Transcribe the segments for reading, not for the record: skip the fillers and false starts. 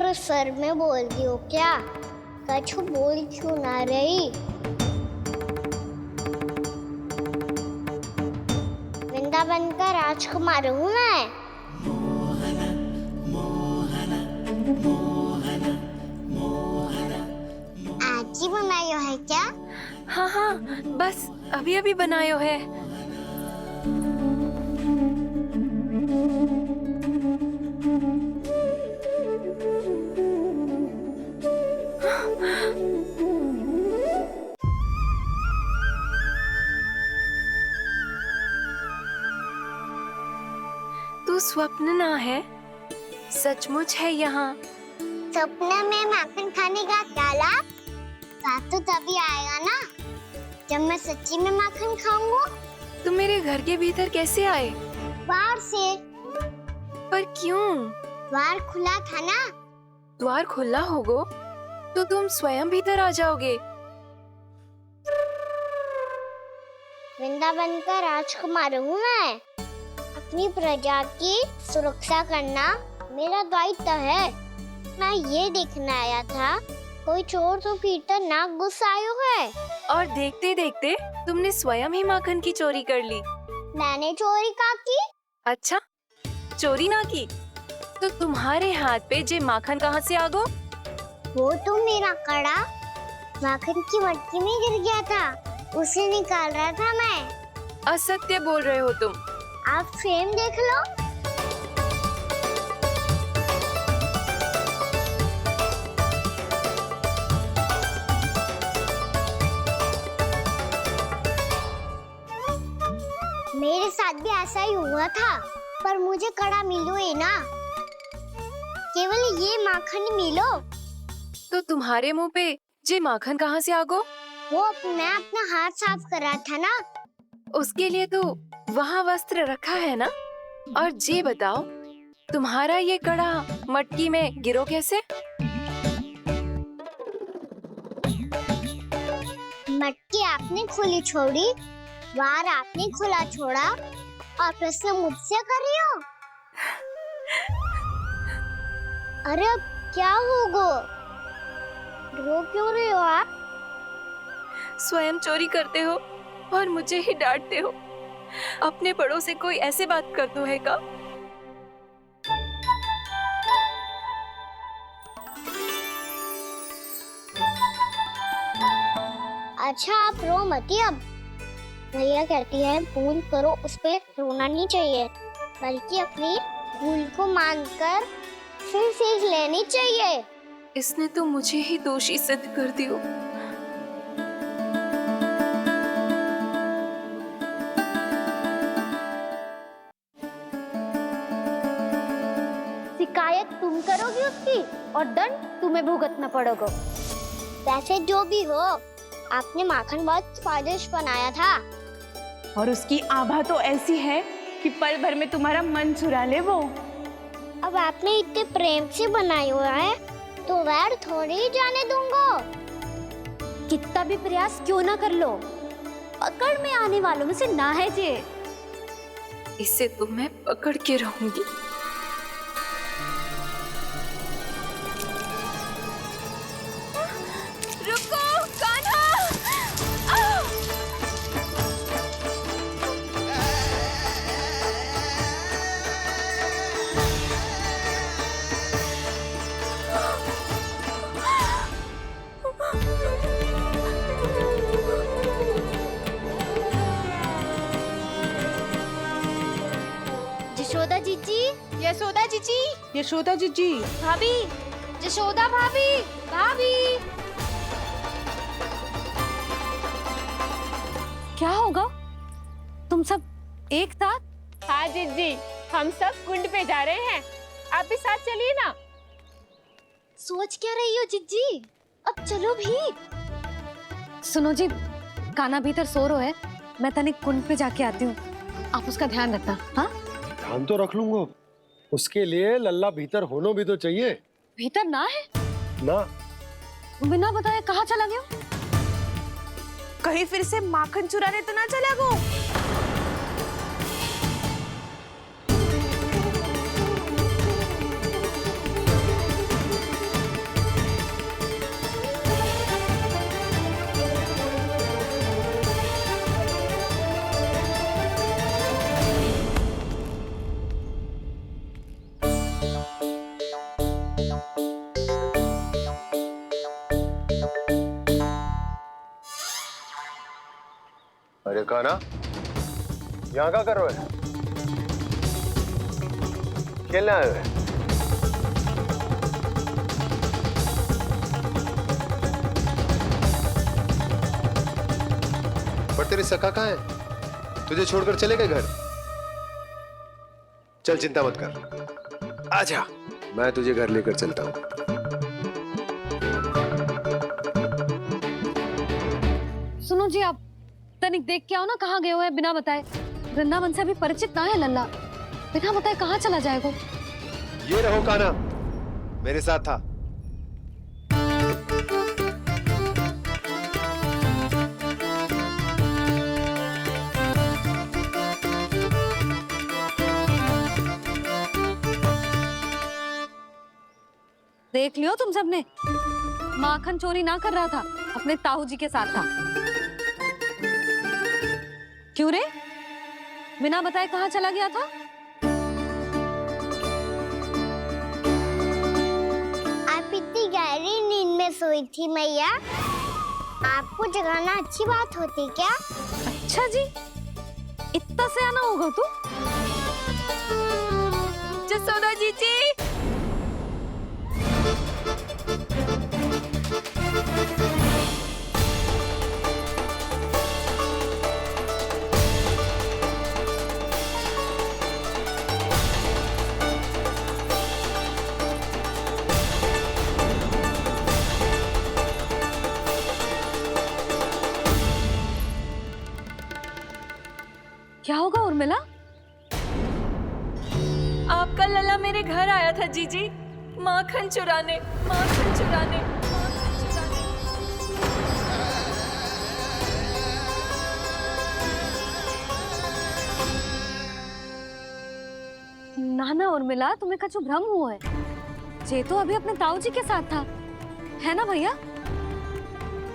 और सर में बोलती हो क्या? कछु बोल क्यों ना रही? वृंदावन का राजकुमार हूँ मैं। आज ही बनायो है क्या? हाँ हाँ, बस अभी अभी बनायो है। तू स्वप्न ना है, सचमुच है यहाँ। सपने में माखन खाने का क्या लाभ? स्वाद तो तभी आएगा ना जब मैं सच्ची में माखन खाऊंगा। तुम मेरे घर के भीतर कैसे आए? बाहर से। पर क्यों? द्वार खुला था ना। द्वार खुला होगा तो तुम स्वयं भीतर आ जाओगे। वृंदावन का राजकुमार हूँ मैं। अपनी प्रजा की सुरक्षा करना मेरा दायित्व है। मैं ये देखने आया था कोई चोर तो भीतर ना घुस आयो है। और देखते देखते तुमने स्वयं ही माखन की चोरी कर ली। मैंने चोरी का की? अच्छा, चोरी ना की तो तुम्हारे हाथ पे जे माखन कहाँ से आ गो? वो तो मेरा कड़ा माखन की मटकी में गिर गया था, उसे निकाल रहा था मैं। असत्य बोल रहे हो तुम। आप फ्रेम देख लो। मेरे साथ भी ऐसा ही हुआ था, पर मुझे कड़ा मिलो ही ना, केवल ये माखन मिलो। तो तुम्हारे मुंह पे जे माखन कहाँ से आ गो? वो मैं अपना हाथ साफ कर रहा था ना। उसके लिए तो वहाँ वस्त्र रखा है ना। और जे बताओ, तुम्हारा ये कड़ा मटकी में गिरो कैसे? मटकी आपने खुली छोड़ी, द्वार आपने खुला छोड़ा, और प्रश्न मुझसे कर रही हो? अरे अब क्या होगा? रो क्यों रहे हो आप? स्वयं चोरी करते हो और मुझे ही डांटते हो। अपने बड़ों से कोई ऐसे बात कर दो है का? अच्छा आप रो मती अब। भैया कहती है भूल करो, उस पे रोना नहीं चाहिए, बल्कि अपनी भूल को मानकर फिर सीख लेनी चाहिए। इसने तो मुझे ही दोषी सिद्ध कर दियो। शिकायत तुम करोगी उसकी और दंड तुम्हें भुगतना पड़ेगा। वैसे जो भी हो, आपने माखन बहुत स्वादिष्ट बनाया था। और उसकी आभा तो ऐसी है कि पल भर में तुम्हारा मन चुरा ले वो। अब आपने इतने प्रेम से बनाया हुआ है तो वैर थोड़ी ही जाने दूंगा। कितना भी प्रयास क्यों ना कर लो, पकड़ में आने वालों में से ना है जे। इसे तो मैं पकड़ के रहूंगी। रुको कान्हा! यशोदा जीजी, यशोदा जीजी, यशोदा जीजी, भाभी, यशोदा भाभी, भाभी। क्या होगा? तुम सब एक साथ? हाँ जीजी, हम सब कुंड पे जा रहे हैं, आप भी साथ चलिए ना। सोच क्या रही हो जीजी? अब चलो भी। सुनो जी, कान्हा भीतर सो रो है, मैं तनिक कुंड पे जाके आती हूँ, आप उसका ध्यान रखना। हाँ, ध्यान तो रख लूंगा, उसके लिए लल्ला भीतर होना भी तो चाहिए। भीतर ना है ना, बिना बताए कहाँ चला गया? कहीं फिर से माखन चुराने तो ना चला वो। काना, यहाँ क्या कर रहे हो? खेलने आए हुए? पर तेरी सखा कहाँ है? तुझे छोड़कर चले गए घर? चल चिंता मत कर, आजा, मैं तुझे घर लेकर चलता हूँ। सुनो जी, आप तनिक देख के आओ ना कहाँ गए हुए हैं बिना बताए। वृंदावन से अभी परिचित ना है लल्ला, बिना बताए कहाँ चला जाएगा। ये रहो काना, मेरे साथ था। देख लियो तुम सबने, माखन चोरी ना कर रहा था, अपने ताऊ जी के साथ था। क्यों रे, बिना बताए कहाँ चला गया था? आप इतनी गहरी नींद में सोई थी मैया, आपको जगाना अच्छी बात होती क्या? अच्छा जी, इतना सियाना होगा तू? जसोदा जीजी, क्या होगा उर्मिला? आपका लल्ला मेरे घर आया था जीजी, माखन चुराने, माखन चुराने, माखन चुराने। ना ना उर्मिला, तुम्हें कछु भ्रम हुआ है। जे तो अभी अपने ताऊ जी के साथ था, है ना भैया?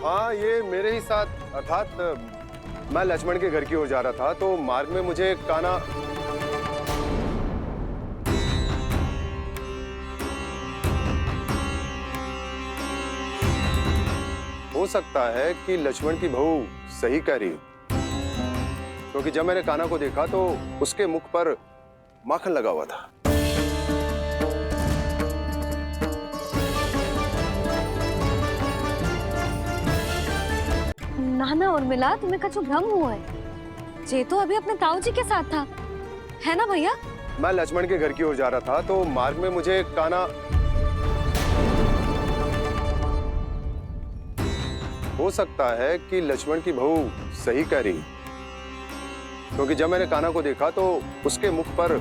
हाँ, ये मेरे ही साथ, अर्थात मैं लक्ष्मण के घर की ओर जा रहा था, तो मार्ग में मुझे काना हो सकता है कि लक्ष्मण की बहू सही कह रही हो, क्योंकि जब मैंने काना को देखा तो उसके मुख पर माखन लगा हुआ था। ना ना उर्मिला, तुम्हें कछु भ्रम हुआ है। जे तो अभी अपने ताऊ जी के साथ था, है ना भैया? मैं लक्ष्मण के घर की ओर जा रहा था, तो मार्ग में मुझे काना हो सकता है कि लक्ष्मण की बहू सही कह रही, क्योंकि जब मैंने काना को देखा तो उसके मुख पर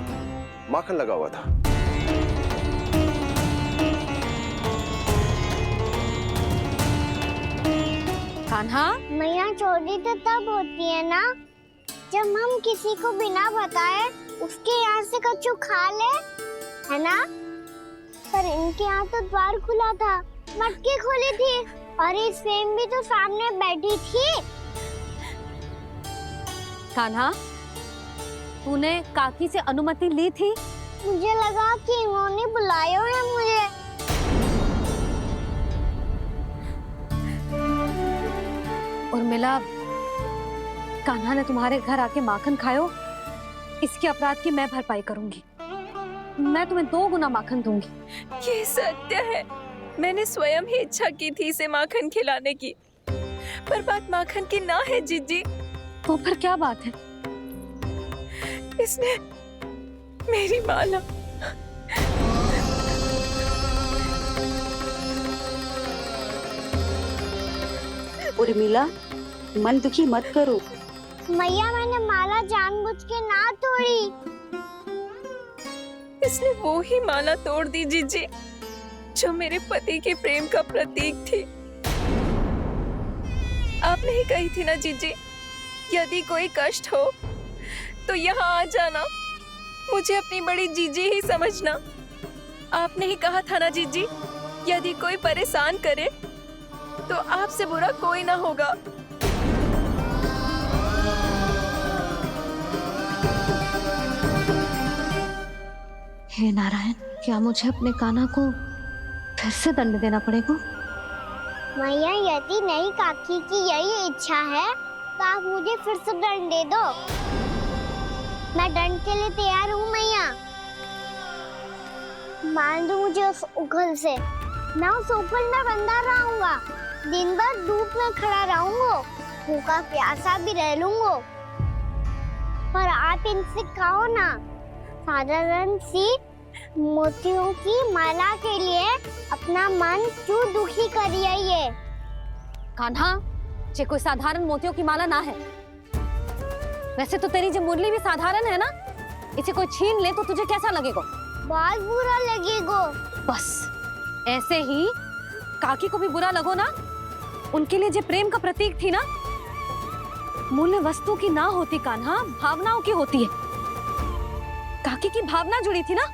माखन लगा हुआ था। कान्हा, मैया, चोरी तो तब होती है ना जब हम किसी को बिना बताए उसके यहाँ से कछु खा ले, है ना? पर इनके यहाँ तो द्वार खुला था, मटकी खुली थी और इस फेम भी तो सामने बैठी थी। कान्हा, तूने काकी से अनुमति ली थी? मुझे लगा कि इन्होंने बुलाया है मुझे। उर्मिला, कान्हा ने तुम्हारे घर आके माखन खायो, इसके अपराध की मैं भरपाई करूंगी। मैं तुम्हें 2 गुना माखन दूंगी। ये सत्य है, मैंने स्वयं ही इच्छा की थी इसे माखन खिलाने की, पर बात माखन की ना है जीजी। तो फिर क्या बात है? इसने मेरी माला उर्मिला, मन दुखी मत करो। मैया, मैंने माला जानबूझ के ना तोड़ी। इसने वो ही माला तोड़ दी जीजी, जो मेरे पति के प्रेम का प्रतीक थी। आपने ही कही थी ना जीजी, यदि कोई कष्ट हो तो यहाँ आ जाना, मुझे अपनी बड़ी जीजी ही समझना। आपने ही कहा था ना जीजी, यदि कोई परेशान करे तो आपसे बुरा कोई ना होगा। हे नारायण, क्या मुझे अपने कान्हा को फिर से दंड देना पड़ेगा? मैया, यदि नहीं काकी की यही इच्छा है तो आप मुझे फिर से दंड दे दो। मैं दंड के लिए तैयार हूँ मैया। मान दो मुझे उस उखल से। मैं उस उखल में बंधा रहूंगा, दिन भर धूप में खड़ा रहूंगा, भूखा प्यासा भी रह लूंगा। पर आप इनसे कहो ना, साधारण सी मोतियों की माला के लिए अपना मन क्यों दुखी करिए ये? कान्हा, ये कोई साधारण मोतियों की माला ना है। वैसे तो तेरी जो मुरली भी साधारण है ना, इसे कोई छीन ले तो तुझे कैसा लगेगा? बहुत बुरा लगेगा। बस ऐसे ही काकी को भी बुरा लगो ना। उनके लिए जो प्रेम का प्रतीक थी ना, मूल्य वस्तु की ना होती कान्हा, भावनाओं की होती है। काकी की भावना जुड़ी थी ना।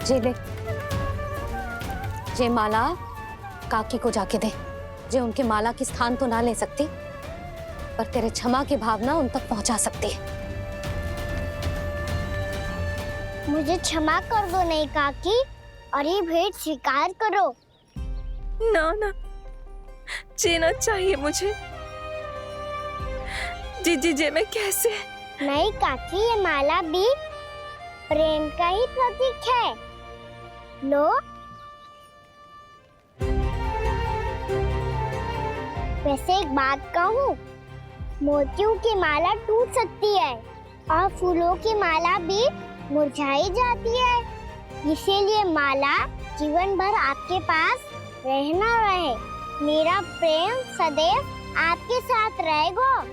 जे ले, जे माला काकी को जाके दे। जे उनके माला की स्थान तो ना ले सकती, पर तेरे क्षमा की भावना उन तक पहुंचा सकती है। मुझे क्षमा कर दो नहीं काकी, और ये भेंट स्वीकार करो। ना ना, जीना चाहिए मुझे। जीजी जे मैं कैसे? नहीं काकी, ये माला भी प्रेम का ही प्रतीक है। लो। वैसे एक बात कहूँ, मोतियों की माला टूट सकती है और फूलों की माला भी मुरझाई जाती है। इसीलिए माला जीवन भर आपके पास रहना रहे। मेरा प्रेम सदैव आपके साथ रहेगा।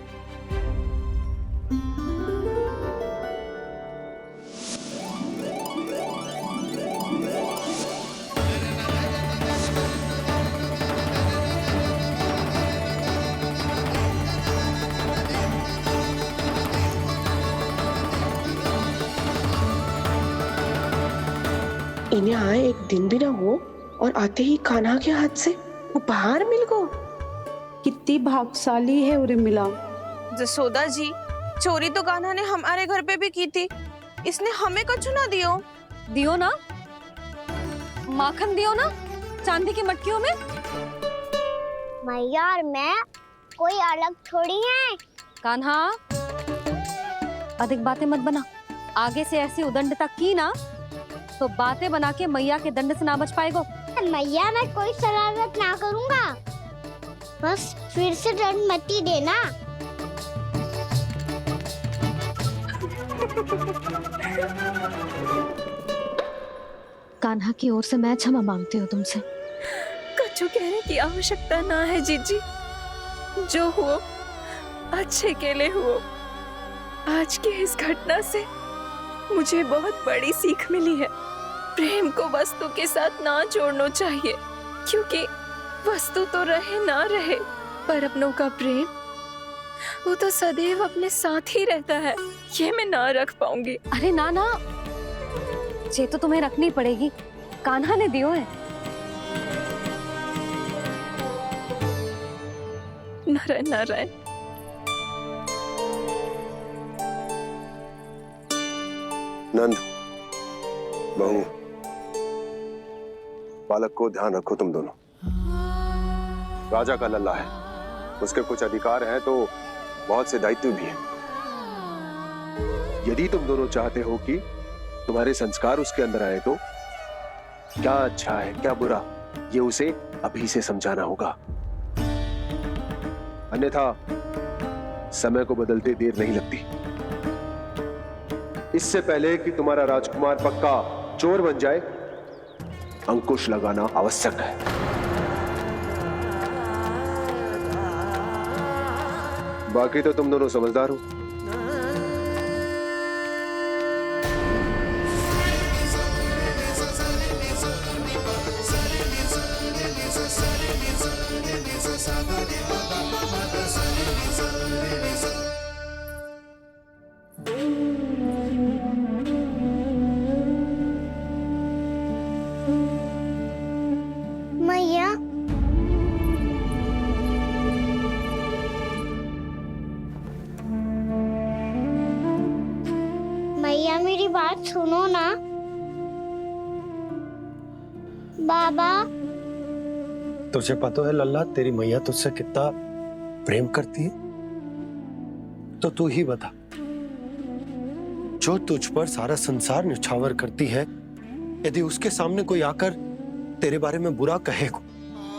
इन्हें आए एक दिन भी ना हो और आते ही कान्हा के हाथ से उपहार मिल गो। कितनी भाग्यशाली है उर्मिला। जसोदा जी, चोरी तो कान्हा ने हमारे घर पे भी की थी। इसने हमें कछु ना दियो। दियो ना, माखन दियो ना, चांदी की मटकियों में। मैया और मैं कोई अलग थोड़ी हैं। कान्हा, अधिक बातें मत बना। आगे से ऐसी उदंडता की ना तो बातें बना के मैया के दंड से ना बच पाएगो। मैया, मैं कोई शरारत ना करूंगा, बस फिर से दंड मत ही देना। कान्हा की ओर से मैं क्षमा मांगती हूँ तुमसे। कछु कहने की आवश्यकता ना है जीजी। जो हुआ अच्छे के लिए हुआ। आज की इस घटना से मुझे बहुत बड़ी सीख मिली है। प्रेम को वस्तु के साथ ना जोड़ना चाहिए, क्योंकि वस्तु तो रहे ना रहे, पर अपनों का प्रेम वो तो सदैव अपने साथ ही रहता है। ये मैं ना रख पाऊंगी। अरे ना ना, ये तो तुम्हें रखनी पड़ेगी। कान्हा ने दियो है। नारायण नारायण। नंद, बहू, बालक को ध्यान रखो तुम दोनों। राजा का लल्ला है, उसके कुछ अधिकार हैं तो बहुत से दायित्व भी हैं। यदि तुम दोनों चाहते हो कि तुम्हारे संस्कार उसके अंदर आए तो क्या अच्छा है क्या बुरा, ये उसे अभी से समझाना होगा। अन्यथा समय को बदलते देर नहीं लगती। इससे पहले कि तुम्हारा राजकुमार पक्का चोर बन जाए, अंकुश लगाना आवश्यक है। बाकी तो तुम दोनों समझदार हो। मैया, मैया मेरी बात सुनो ना। बाबा तुझे पता है लल्ला, तेरी मैया तुझसे कितना प्रेम करती है? तो तू ही बता, जो तुझ पर सारा संसार निछावर करती है, यदि उसके सामने कोई आकर तेरे बारे में बुरा कहेगो,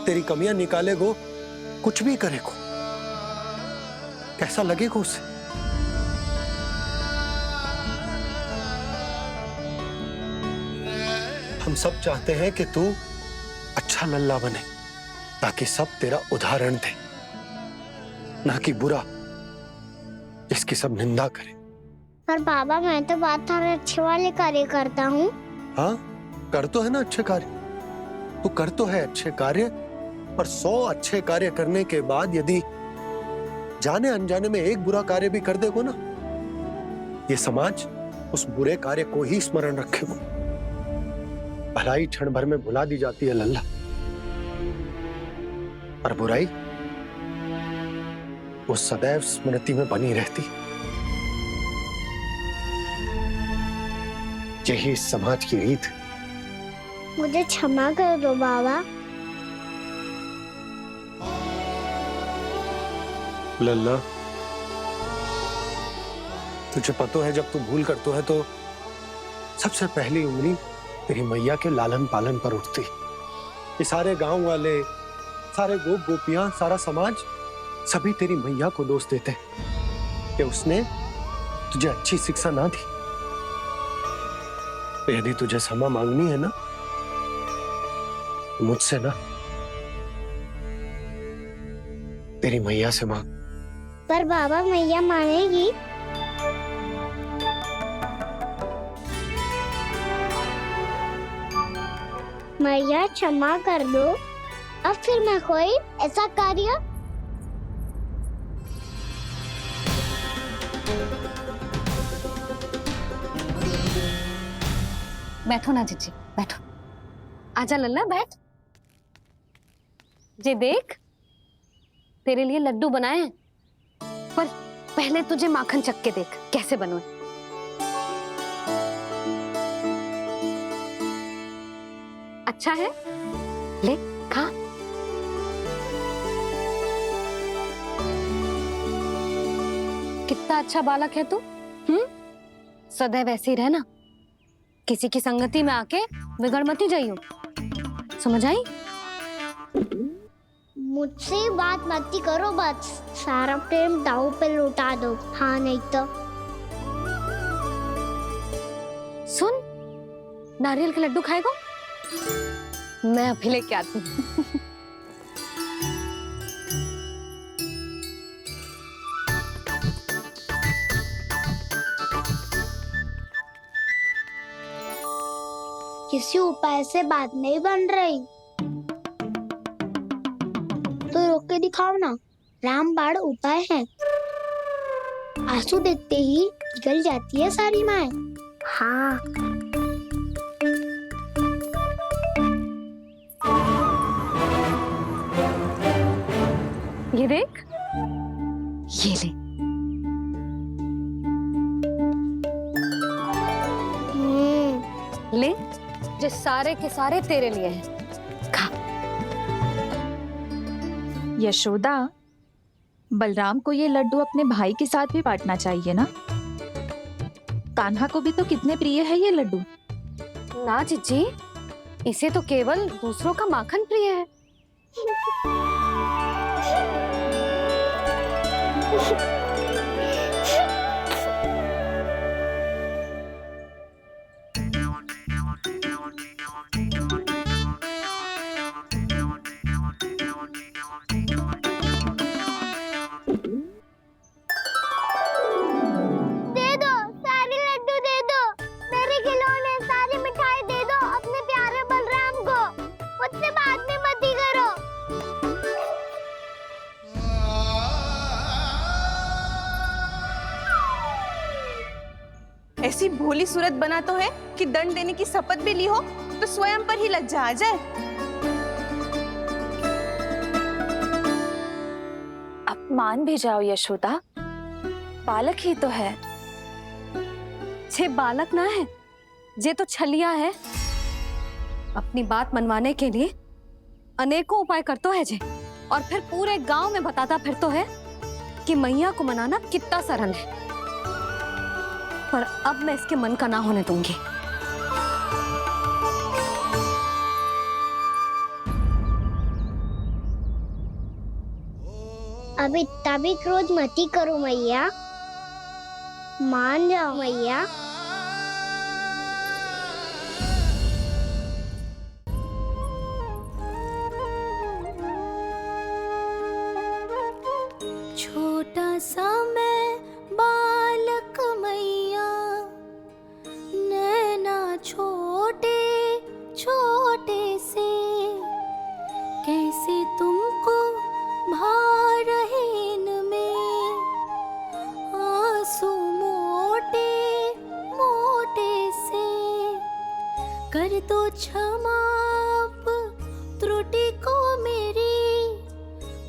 तेरी कमियां निकालेगो, कुछ भी करेगो, कैसा लगेगा उसे? हम सब चाहते हैं कि तू अच्छा लल्ला बने, ताकि सब तेरा उदाहरण दे, ना कि बुरा जिसकी सब निंदा करे। पर बाबा मैं तो बात हर अच्छे वाले कार्य करता हूँ। हाँ, कर तो है ना अच्छे कार्य, तू कर तो है अच्छे कार्य, पर 100 अच्छे कार्य करने के बाद यदि जाने अनजाने में एक बुरा कार्य भी कर देगो ना, ये समाज उस बुरे कार्य को ही स्मरण रखेगो। भलाई क्षण भर में भुला दी जाती है लल्ला, और बुराई वो सदैव स्मृति में बनी रहती। यही इस समाज की रीत है। मुझे क्षमा कर दो बाबा। लल्ला, तुझे पता है जब तू भूल करतो है तो सबसे पहली उंगली तेरी मैया के लालन पालन पर उठती। ये सारे गांव वाले, सारे गोप गोपियां, सारा समाज सभी तेरी मैया को दोष देते कि उसने तुझे अच्छी शिक्षा ना दी। तो यदि तुझे क्षमा मांगनी है ना, मुझसे ना, तेरी मैया से मांग। पर बाबा मैया मानेगी? मैया क्षमा कर दो, अब फिर मैं कोई ऐसा कार्य बैठो ना जीजी, बैठो। आजा लल्ला, बैठ। जे देख, तेरे लिए लड्डू बनाए हैं, पर पहले तुझे माखन चख के देख कैसे बनो। अच्छा है, ले खा। कितना अच्छा बालक है तू। सदैव ऐसे ही रहना, किसी की संगति में आके बिगड़ मत जाइयो, समझ आई? मुझसे बात मत ही करो, बस सारा प्रेम दाव पे लौटा दो। हाँ नहीं तो सुन, नारियल के लड्डू खाएगा? मैं अभी लेके आती हूँ। किसी उपाय से बात नहीं बन रही तो रोक के दिखाओ ना। रामबाण उपाय है, आंसू देखते ही निकल जाती है सारी माए। हाँ ये देख, ये ले। ले, जो सारे के सारे तेरे लिए हैं, खा। यशोदा, बलराम को ये लड्डू अपने भाई के साथ भी बांटना चाहिए ना। कान्हा को भी तो कितने प्रिय है ये लड्डू। ना जीजी, इसे तो केवल दूसरों का माखन प्रिय है। दे दो, सारे लड्डू दे दो, मेरे खिलौने, सारी मिठाई दे दो अपने प्यारे बलराम को। मुझसे बात में मत ही करो। ऐसी भोली सूरत बना तो है कि दंड देने की शपथ भी ली हो तो स्वयं पर ही लज्जा आ जाए। अपमान भी जाओ यशोदा, बालक ही तो है। छे बालक ना है, जे तो छलिया है। अपनी बात मनवाने के लिए अनेकों उपाय करतो है जे, और फिर पूरे गांव में बताता फिरतो है कि मैया को मनाना कितना सरल है। पर अब मैं इसके मन का ना होने दूंगी। अब इतना भी क्रोध मत ही करो मैया, मान जाओ मैया। छोटा सा मैं बालक मैया, नैना छोटे छोटे से, कैसे तुमको भा रहे इनमें आंसू मोटे मोटे से। कर दो क्षमा त्रुटि को मेरी,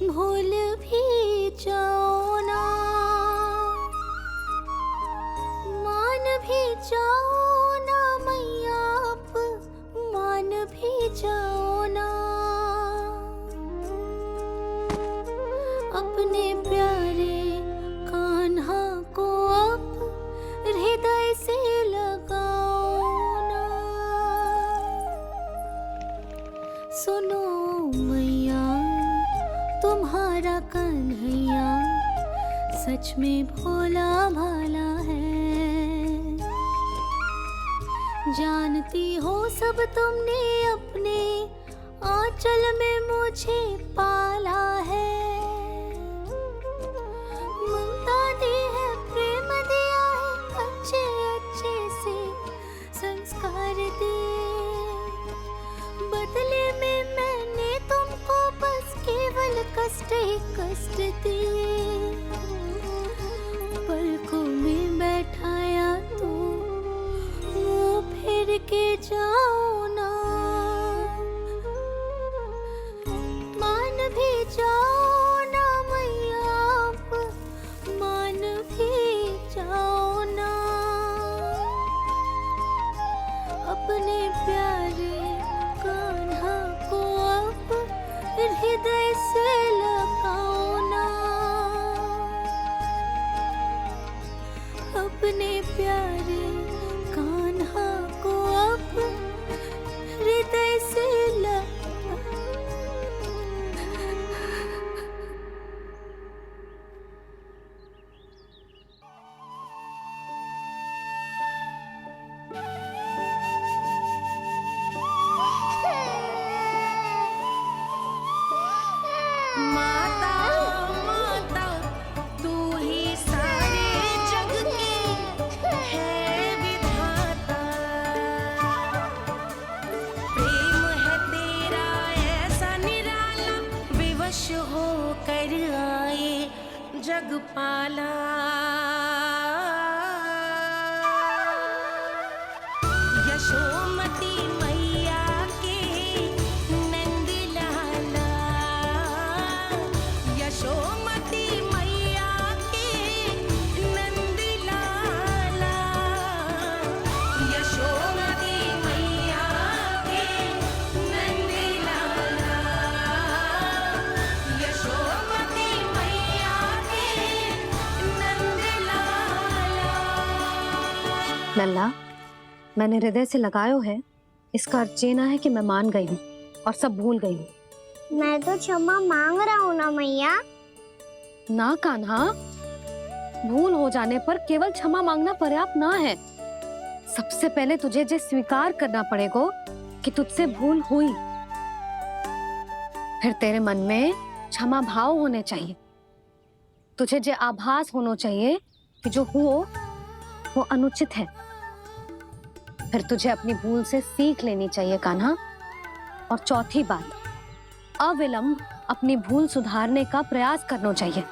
भूल भी जाओ ना, मान भी जाओ ना मैया, आप मान भी जाओ ना। अपने प्यारे कान्हा को अब हृदय से लगाओ ना। सुनो मैया, तुम्हारा कन्हैया सच में भोला भाला है। जानती हो सब तुमने अपने आंचल में मुझे पाला है। ममता दी है, प्रेम दिया है, अच्छे अच्छे से संस्कार दिए। बदले में मैंने तुमको बस केवल कष्ट ही कष्ट दिए। पलकों में बैठाया तो मुंह फेर के जाओ ना, मान भी जाओ ना मैया, आप मान भी जाओ ना। अपने प्यारे कान्हा को अब हृदय से लगाओ ना। अपने प्यारे कान्हा को अब हृदय से माता माता तू ही सारे जग की है विधाता। प्रेम है तेरा ऐसा निराला, विवश हो कर आए जग पाला। यशोमती मैया के नंद लाला, यशोमती मैया के नंद लाला, यशोमती मैया के नंद लाला, यशोमती मैया के नंद लाला। लल्ला, मैंने हृदय से लगायो है, इसका अर्थ ये ना है कि मैं मान गई हूँ और सब भूल गई हूँ। मैं तो क्षमा मांग रहा हूँ ना मैया। ना कान्हा, भूल हो जाने पर केवल क्षमा मांगना पर्याप्त ना है। सबसे पहले तुझे जे स्वीकार करना पड़ेगा कि तुझसे भूल हुई। फिर तेरे मन में क्षमा भाव होने चाहिए। तुझे जे आभास होना चाहिए कि जो हुआ वो अनुचित है। फिर तुझे अपनी भूल से सीख लेनी चाहिए कान्हा। और चौथी बात, अविलंब अपनी भूल सुधारने का प्रयास करना चाहिए।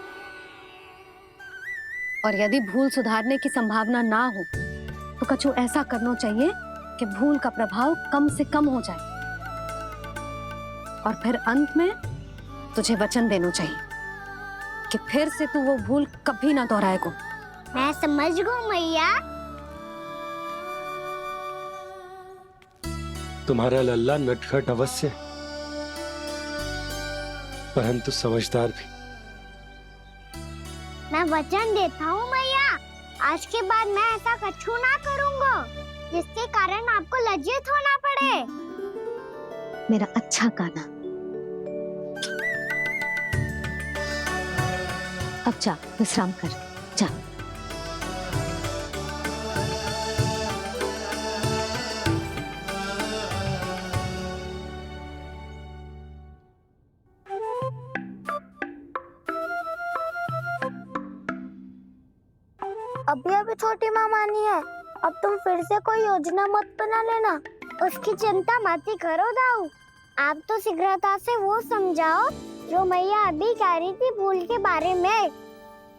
और यदि भूल सुधारने की संभावना ना हो तो कछु ऐसा करना चाहिए कि भूल का प्रभाव कम से कम हो जाए। और फिर अंत में तुझे वचन देना चाहिए कि फिर से तू वो भूल कभी ना दोहराएगा। मैं समझ गई मैया। तुम्हारा लल्ला नटखट अवश्य, परंतु समझदार भी। मैं वचन देता हूँ मैया, आज के बाद मैं ऐसा कछु ना करूँगा जिसके कारण आपको लज्जित होना पड़े। मेरा अच्छा काना, अब जा विश्राम कर, जा। अभी अभी छोटी माँ मानी है, अब तुम फिर से कोई योजना मत बना लेना। उसकी चिंता मत ही करो दाऊ, आप तो शीघ्रता से वो समझाओ जो मैया अभी कह रही थी भूल के बारे में।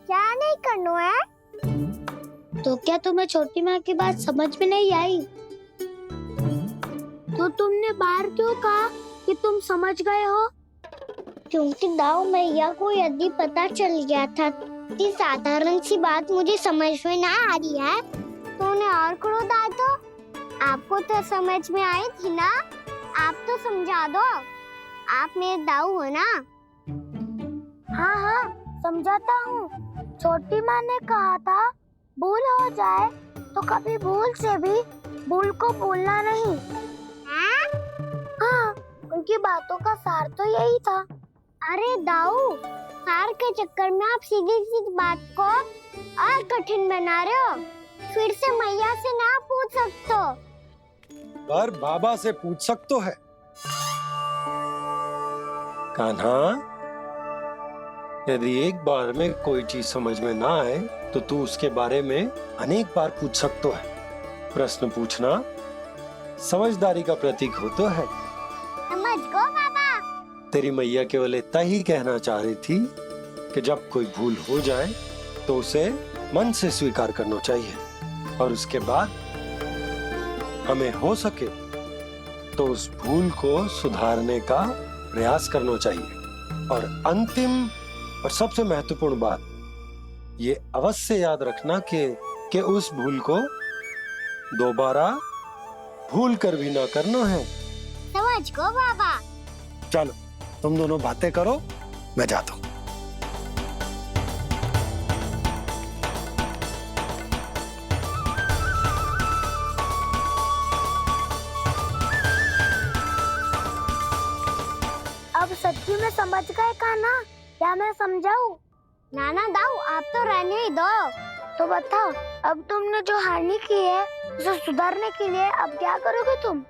क्या नहीं करना है? तो क्या तुम्हें छोटी माँ की बात समझ में नहीं आई? तो तुमने बाहर क्यों कहा कि तुम समझ गए हो? क्योंकि दाऊ मैया को यदि पता चल गया था कि साधारण सी बात मुझे समझ में ना आ रही है तो उन्हें और क्रोध आया। तो आपको तो समझ में आई थी ना, आप तो समझा दो, आप मेरे दाऊ हो ना। हाँ हाँ समझाता हूँ, छोटी माँ ने कहा था भूल हो जाए तो कभी भूल से भी भूल को भूलना नहीं। हाँ उनकी बातों का सार तो यही था। अरे दाऊ, सार के चक्कर में आप सीधी सीधी बात को और कठिन बना रहे हो। फिर से मैया से ना पूछ सकते हो, पर बाबा से पूछ सकते है। कान्हा, यदि एक बार में कोई चीज समझ में ना आए तो तू उसके बारे में अनेक बार पूछ सकते है। प्रश्न पूछना समझदारी का प्रतीक होता है। समझ गो बाबा। तेरी मैया केवल इतना ही कहना चाह रही थी कि जब कोई भूल हो जाए तो उसे मन से स्वीकार करना चाहिए और उसके बाद हमें हो सके तो उस भूल को सुधारने का प्रयास करना चाहिए। और अंतिम और सबसे महत्वपूर्ण बात ये अवश्य याद रखना कि उस भूल को दोबारा भूल कर भी ना करना है। समझ गो बाबा। चलो तुम दोनों बातें करो, मैं जाता हूँ। अब सच्ची में समझ गए कान्हा, क्या मैं समझाऊं? नाना दाऊ, आप तो रहने ही दो। तो बताओ, अब तुमने जो हानि की है उसे सुधारने के लिए अब क्या करोगे तुम?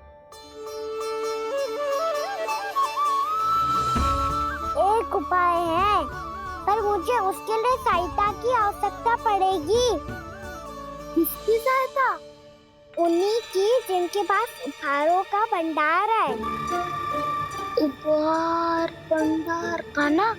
एक उपाय है, पर मुझे उसके लिए सहायता की आवश्यकता पड़ेगी। किसकी सहायता? उन्हीं की जिनके पास उपहारों का भंडार है। उपहार भंडार कान्हा,